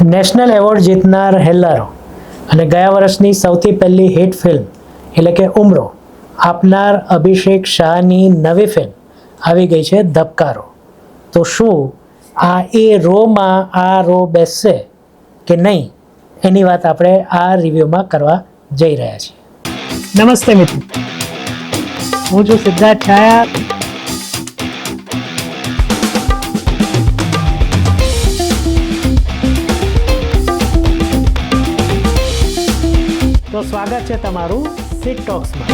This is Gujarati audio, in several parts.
નેશનલ એવોર્ડ જીતનાર હેલ્લારો અને ગયા વર્ષની સૌથી પહેલી હિટ ફિલ્મ એટલે કે ઉમરો આપનાર અભિષેક શાહની નવી ફિલ્મ આવી ગઈ છે ધબકારો. તો શું આ એ રોમાં આ રો બેસશે કે નહીં એની વાત આપણે આ રિવ્યૂમાં કરવા જઈ રહ્યા છીએ. નમસ્તે મિત્રો, હું છું સિદ્ધાર્થ છાયા. તો સ્વાગત છે તમારું સિટ ટોક્સમાં.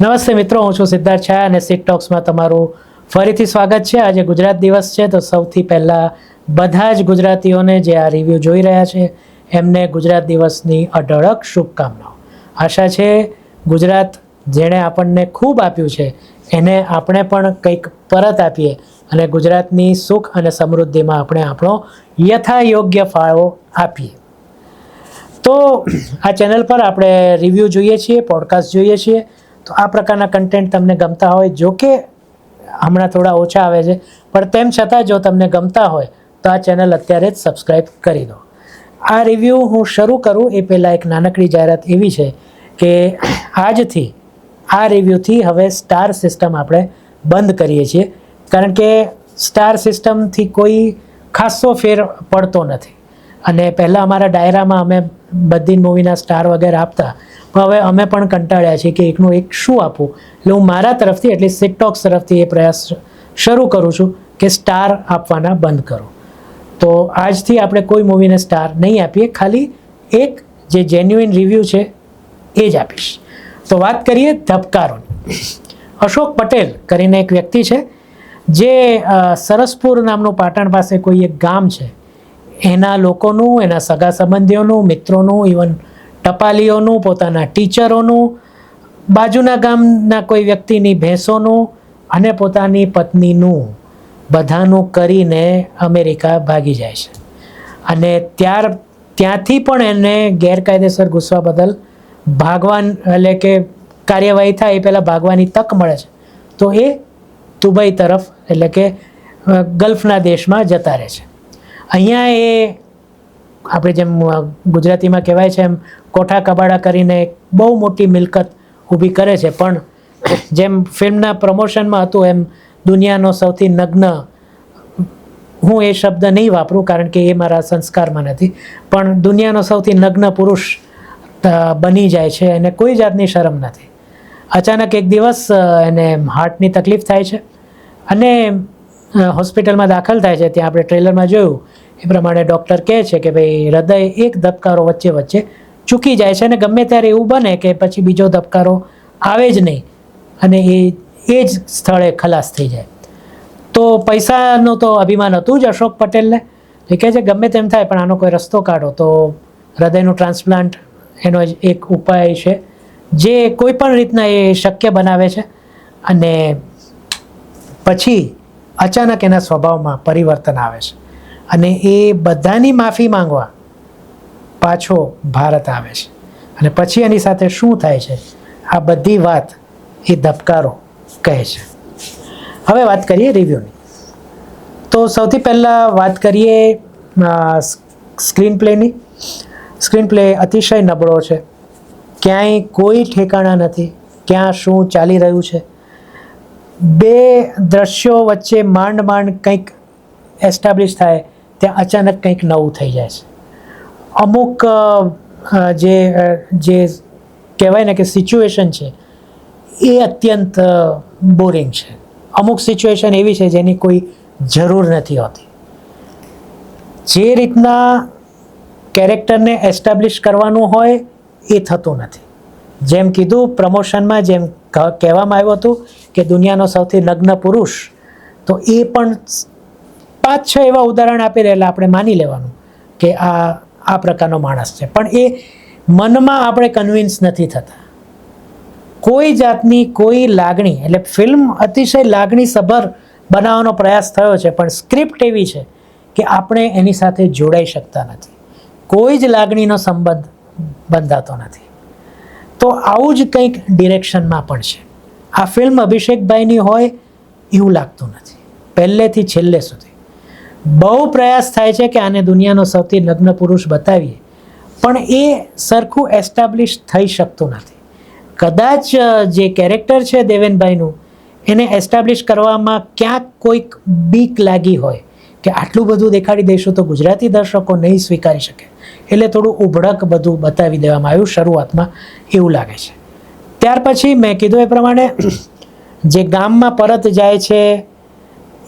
નમસ્તે મિત્રો, હું છું સિદ્ધાર્થ છાયા અને સિટ ટોક્સમાં તમારું ફરીથી સ્વાગત છે. આજે ગુજરાત દિવસ છે, તો સૌથી પહેલાં બધા જ ગુજરાતીઓને જે આ રિવ્યૂ જોઈ રહ્યા છે એમને ગુજરાત દિવસની અઢળક શુભકામનાઓ. આશા છે ગુજરાત જેણે આપણને ખૂબ આપ્યું છે એને આપણે પણ કંઈક પરત આપીએ અને ગુજરાતની સુખ અને સમૃદ્ધિમાં આપણે આપણો યથાયોગ્ય ફાળો આપીએ. તો આ ચેનલ પર આપણે રિવ્યૂ જોઈએ છીએ, પોડકાસ્ટ જોઈએ છીએ. તો આ પ્રકારના કન્ટેન્ટ તમને ગમતા હોય, જો કે હમણાં થોડા ઓછા આવે છે, પણ તેમ છતાં જો તમને ગમતા હોય તો આ ચેનલ અત્યારે જ સબસ્ક્રાઈબ કરી દો. આ રિવ્યૂ હું શરૂ કરું એ પહેલાં એક નાનકડી જાહેરાત એવી છે કે આજથી આ રિવ્યૂથી હવે સ્ટાર સિસ્ટમ આપણે બંધ કરીએ છીએ, કારણ કે સ્ટાર સિસ્ટમથી કોઈ ખાસો ફેર પડતો નથી. અને પહેલાં અમારા ડાયરામાં અમે બધી મૂવીના સ્ટાર વગેરે આપતા, પણ હવે અમે પણ કંટાળ્યા છીએ કે એકનું એક શું આપવું. એટલે હું મારા તરફથી એટલે સિટ ટોક્સ તરફથી એ પ્રયાસ શરૂ કરું છું કે સ્ટાર આપવાના બંધ કરો. તો આજથી આપણે કોઈ મૂવીને સ્ટાર નહીં આપીએ, ખાલી એક જે જેન્યુઇન રિવ્યૂ છે એ જ આપીશ. તો વાત કરીએ ધબકારોની. અશોક પટેલ કરીને એક વ્યક્તિ છે જે સરસપુર નામનું પાટણ પાસે કોઈ એક ગામ છે, એના લોકોનું, એના સગા સંબંધીઓનું, મિત્રોનું, ઇવન ટપાલીઓનું, પોતાના ટીચરોનું, બાજુના ગામના કોઈ વ્યક્તિની ભેંસોનું અને પોતાની પત્નીનું બધાનું કરીને અમેરિકા ભાગી જાય છે. અને ત્યાંથી પણ એને ગેરકાયદેસર ઘૂસવા બદલ ભાગવાન એટલે કે કાર્યવાહી થાય એ પહેલાં ભાગવાની તક મળે છે. તો એ દુબઈ તરફ એટલે કે ગલ્ફના દેશમાં જતા રહે છે. અહીંયા એ આપણે જેમ ગુજરાતીમાં કહેવાય છે એમ કોઠા કબાડા કરીને એક બહુ મોટી મિલકત ઊભી કરે છે. પણ જેમ ફિલ્મના પ્રમોશનમાં હતું એમ દુનિયાનો સૌથી નગ્ન, હું એ શબ્દ નહીં વાપરું કારણ કે એ મારા સંસ્કારમાં નથી, પણ દુનિયાનો સૌથી નગ્ન પુરુષ બની જાય છે, એને કોઈ જાતની શરમ નથી. અચાનક એક દિવસ એને હાર્ટની તકલીફ થાય છે અને હોસ્પિટલમાં દાખલ થાય છે. ત્યાં આપણે ટ્રેલરમાં જોયું એ પ્રમાણે ડૉક્ટર કહે છે કે ભાઈ હૃદય એક ધબકારો વચ્ચે વચ્ચે ચૂકી જાય છે અને ગમે ત્યારે એવું બને કે પછી બીજો ધબકારો આવે જ નહીં અને એ જ સ્થળે ખલાસ થઈ જાય. તો પૈસાનું તો અભિમાન હતું જ અશોક પટેલને. એ કહે છે ગમે તેમ થાય પણ આનો કોઈ રસ્તો કાઢો. તો હૃદયનું ટ્રાન્સપ્લાન્ટ એનો જ એક ઉપાય છે જે કોઈ પણ રીતના એ શક્ય બનાવે છે. અને પછી અચાનક એના સ્વભાવમાં પરિવર્તન આવે છે અને એ બધાની માફી માંગવા પાછો ભારત આવે છે. અને પછી એની સાથે શું થાય છે આ બધી વાત એ ધબકારો કહે છે. હવે વાત કરીએ રિવ્યૂની. તો સૌથી પહેલાં વાત કરીએ સ્ક્રીન પ્લેની. સ્ક્રીન પ્લે અતિશય નબળો છે, ક્યાંય કોઈ ઠેકાણા નથી ક્યાં શું ચાલી રહ્યું છે. બે દ્રશ્યો વચ્ચે માંડ કંઈક એસ્ટાબ્લિશ થાય ત્યાં અચાનક કંઈક નવું થઈ જાય છે. અમુક જે કહેવાય ને કે સિચ્યુએશન છે એ અત્યંત બોરિંગ છે. અમુક સિચ્યુએશન એવી છે જેની કોઈ જરૂર નથી હોતી. જે રીતના કેરેક્ટરને એસ્ટાબ્લિશ કરવાનું હોય એ થતું નથી. જેમ કીધું પ્રમોશનમાં, જેમ કહેવામાં આવ્યું હતું કે દુનિયાનો સૌથી નગ્ન પુરુષ, તો એ પણ 5-6 એવા ઉદાહરણ આપી રહેલા આપણે માની લેવાનું કે આ પ્રકારનો માણસ છે. પણ એ મનમાં આપણે કન્વિન્સ નથી થતા. કોઈ જાતની કોઈ લાગણી, એટલે ફિલ્મ અતિશય લાગણીસભર બનાવવાનો પ્રયાસ થયો છે પણ સ્ક્રિપ્ટ એવી છે કે આપણે એની સાથે જોડાઈ શકતા નથી. કોઈ જ લાગણીનો સંબંધ બંધાતો નથી. તો આવું જ કંઈક ડિરેક્શનમાં પણ છે. આ ફિલ્મ અભિષેકભાઈની હોય એવું લાગતું નથી, પહેલેથી છેલ્લે સુધી. બહુ પ્રયાસ થાય છે કે આને દુનિયાનો સૌથી નગ્ન પુરુષ બતાવીએ, પણ એ સરખું એસ્ટાબ્લિશ થઈ શકતું નથી. કદાચ જે કેરેક્ટર છે દેવેનભાઈનું, એને એસ્ટાબ્લિશ કરવામાં ક્યાંક કોઈક બીક લાગી હોય કે આટલું બધું દેખાડી દઈશું તો ગુજરાતી દર્શકો નહીં સ્વીકારી શકે, એટલે થોડું ઉભડક બધું બતાવી દેવામાં આવ્યું શરૂઆતમાં, એવું લાગે છે. ત્યાર પછી મેં કીધું એ પ્રમાણે જે ગામમાં પરત જાય છે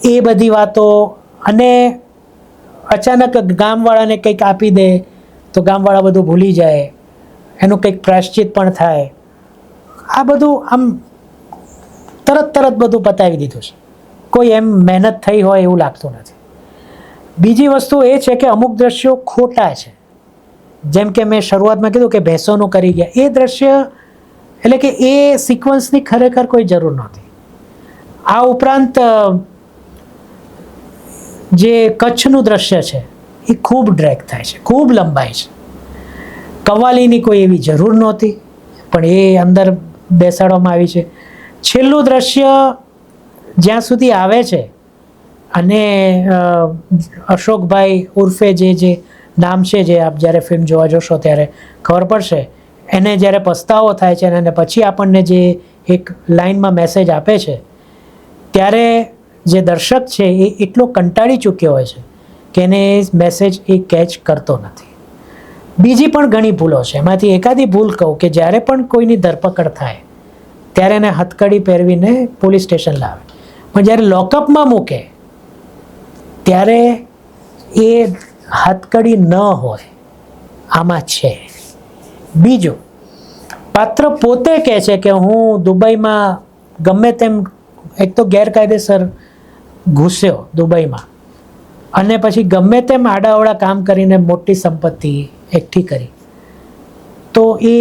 એ બધી વાતો, અને અચાનક ગામવાળાને કંઈક આપી દે તો ગામવાળા બધું ભૂલી જાય, એનું કંઈક પ્રાયશ્ચિત પણ થાય, આ બધું આમ તરત બધું બતાવી દીધું છે. કોઈ એમ મહેનત થઈ હોય એવું લાગતું નથી. બીજી વસ્તુ એ છે કે અમુક દ્રશ્યો ખોટા છે. જેમ કે મેં શરૂઆતમાં કીધું કે ભેંસોનું કરી ગયા, એ દ્રશ્ય એટલે કે એ સિક્વન્સની ખરેખર કોઈ જરૂર નહોતી. આ ઉપરાંત જે કચ્છનું દ્રશ્ય છે એ ખૂબ ડ્રેગ થાય છે, ખૂબ લંબાય છે. કવ્વાલીની કોઈ એવી જરૂર નહોતી, પણ એ અંદર બેસાડવામાં આવી છે. છેલ્લું દ્રશ્ય જ્યાં સુધી આવે છે, અને અશોકભાઈ ઉર્ફે જે નામ છે, જે આપ જ્યારે ફિલ્મ જોવા જોશો ત્યારે ખબર પડશે, એને જ્યારે પસ્તાવો થાય છે અને પછી આપણને જે એક લાઇનમાં મેસેજ આપે છે, ત્યારે જે દર્શક છે એ એટલો કંટાળી ચૂક્યો હોય છે કે એને એ મેસેજ એ કેચ કરતો નથી. બીજી પણ ઘણી ભૂલો છે. એમાંથી એકાદી ભૂલ કહું કે જ્યારે પણ કોઈની ધરપકડ થાય ત્યારે એને હથકડી પહેરવીને પોલીસ સ્ટેશન લાવે, પણ જ્યારે લોકઅપમાં મૂકે ત્યારે એ હથકડી ન હોય, આમાં છે. બીજું, પાત્ર પોતે કહે છે કે હું દુબઈમાં ગમે તેમ, એક તો ગેરકાયદેસર ઘૂસ્યો દુબઈમાં, અને પછી ગમે તેમ આડાઅવળા કામ કરીને મોટી સંપત્તિ એકઠી કરી, તો એ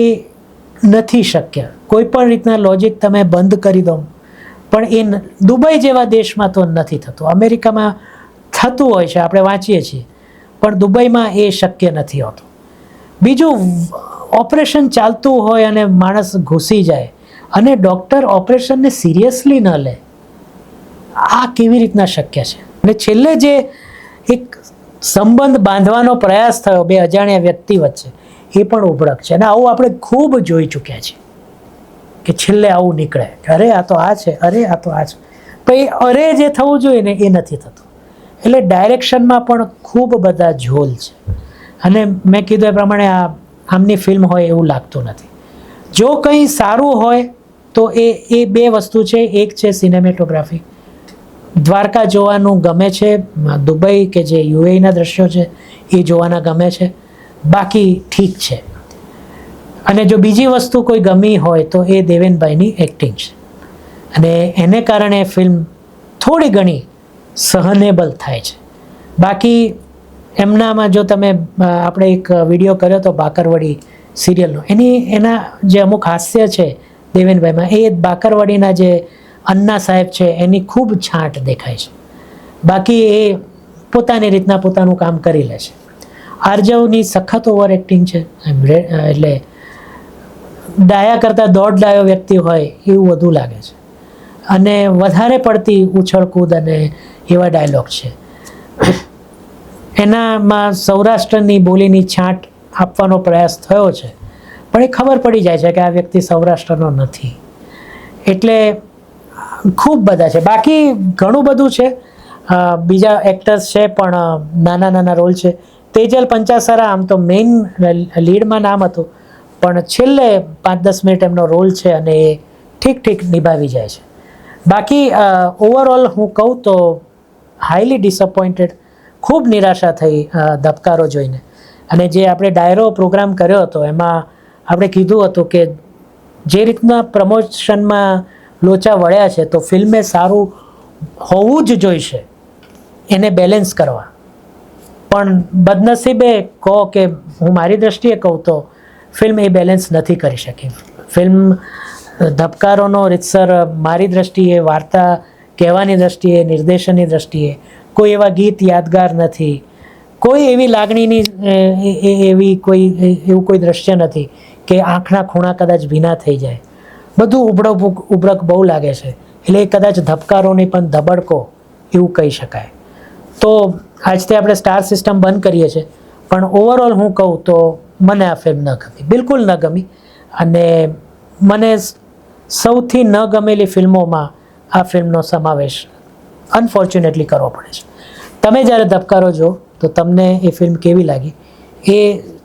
નથી શક્ય. કોઈ પણ રીતના લોજિક તમે બંધ કરી દો, પણ એ દુબઈ જેવા દેશમાં તો નથી થતું. અમેરિકામાં થતું હોય છે, આપણે વાંચીએ છીએ, પણ દુબઈમાં એ શક્ય નથી હોતું. બીજું, ઓપરેશન ચાલતું હોય અને માણસ ઘૂસી જાય અને ડૉક્ટર ઓપરેશનને સિરિયસલી ન લે, આ કેવી રીતના શક્ય છે? અને છેલ્લે જે એક સંબંધ બાંધવાનો પ્રયાસ થયો બે અજાણ્યા વ્યક્તિ વચ્ચે, એ પણ ઉભડક છે. અને આવું આપણે ખૂબ જોઈ ચૂક્યા છીએ કે છેલ્લે આવું નીકળે, અરે આ તો આ છે, અરે આ તો આ છે, તો એ અરે જે થવું જોઈએ ને એ નથી થતું. એટલે ડાયરેક્શનમાં પણ ખૂબ બધા ઝોલ છે. અને મેં કીધું એ પ્રમાણે આ આમની ફિલ્મ હોય એવું લાગતું નથી. જો કંઈ સારું હોય તો એ બે વસ્તુ છે. એક છે સિનેમેટોગ્રાફી, દ્વારકા જોવાનું ગમે છે, દુબઈ કે જે યુએઈના દ્રશ્યો છે એ જોવાના ગમે છે, બાકી ઠીક છે. અને જો બીજી વસ્તુ કોઈ ગમી હોય તો એ દેવેનભાઈની એક્ટિંગ છે, અને એને કારણે ફિલ્મ થોડી ઘણી સહનેબલ થાય છે. બાકી એમનામાં જો તમે, આપણે એક વિડીયો કર્યો તો બાકરવડી સિરિયલનો, એના જે અમુક હાસ્ય છે દેવેનભાઈમાં, એ બાકરવડીના જે અન્ના સાહેબ છે એની ખૂબ છાંટ દેખાય છે. બાકી એ પોતાની રીતના પોતાનું કામ કરી લે છે. આર્જવની સખત ઓવર એક્ટિંગ છે, એટલે ડાયા કરતાં દોઢ ડાયો વ્યક્તિ હોય એવું વધુ લાગે છે, અને વધારે પડતી ઉછળકૂદ અને એવા ડાયલોગ છે. એનામાં સૌરાષ્ટ્રની બોલીની છાંટ આપવાનો પ્રયાસ થયો છે, પણ એ ખબર પડી જાય છે કે આ વ્યક્તિ સૌરાષ્ટ્રનો નથી. એટલે ખૂબ બધા છે. બાકી ઘણું બધું છે, બીજા એક્ટર્સ છે પણ નાના રોલ છે. તેજલ પંચાસરા આમ તો મેઇન લીડમાં નામ હતું, પણ છેલ્લે 5-10 મિનિટ એમનો રોલ છે અને એ ઠીક નિભાવી જાય છે. બાકી ઓવરઓલ હું કહું તો હાઈલી ડિસઅપોઇન્ટેડ, ખૂબ નિરાશા થઈ ધબકારો જોઈને. અને જે આપણે ડાયરો પ્રોગ્રામ કર્યો હતો એમાં આપણે કીધું હતું કે જે રીતના પ્રમોશનમાં લોચા વળ્યા છે, તો ફિલ્મે સારું હોવું જ જોઈશે એને બેલેન્સ કરવા. પણ બદનસીબે કહો કે હું મારી દ્રષ્ટિએ કહું તો ફિલ્મ એ બેલેન્સ નથી કરી શકી. ફિલ્મ ધબકારોનો રીતસર મારી દ્રષ્ટિએ, વાર્તા કહેવાની દ્રષ્ટિએ, નિર્દેશનની દ્રષ્ટિએ કોઈ એવા ગીત યાદગાર નથી, કોઈ એવી લાગણીની એવું કોઈ દ્રશ્ય નથી કે આંખના ખૂણા કદાચ ભીના થઈ જાય. બધું ઉબળક બહુ લાગે છે, એટલે કદાચ ધબકારો નહીં પણ ધબડકો એવું કહી શકાય. તો આજથી આપણે સ્ટાર સિસ્ટમ બંધ કરીએ છીએ, પણ ઓવરઓલ હું કહું તો મને આ ફિલ્મ ન ગમી, બિલકુલ ન ગમી. અને મને સૌથી ન ગમેલી ફિલ્મોમાં આ ફિલ્મનો સમાવેશ અનફોર્ચ્યુનેટલી કરવો પડે છે. તમે જ્યારે ધબકારો જો તો તમને એ ફિલ્મ કેવી લાગી એ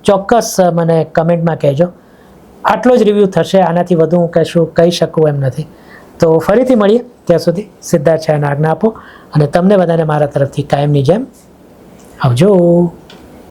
ચોક્કસ મને કમેન્ટમાં કહેજો. આટલો જ રિવ્યૂ થશે, આનાથી વધુ હું કહી શકું એમ નથી. તો ફરીથી મળીએ, ત્યાં સુધી સિદ્ધાર્થ છાયાને આજ્ઞા આપો અને તમને બધાને મારા તરફથી કાયમની જેમ આવજો.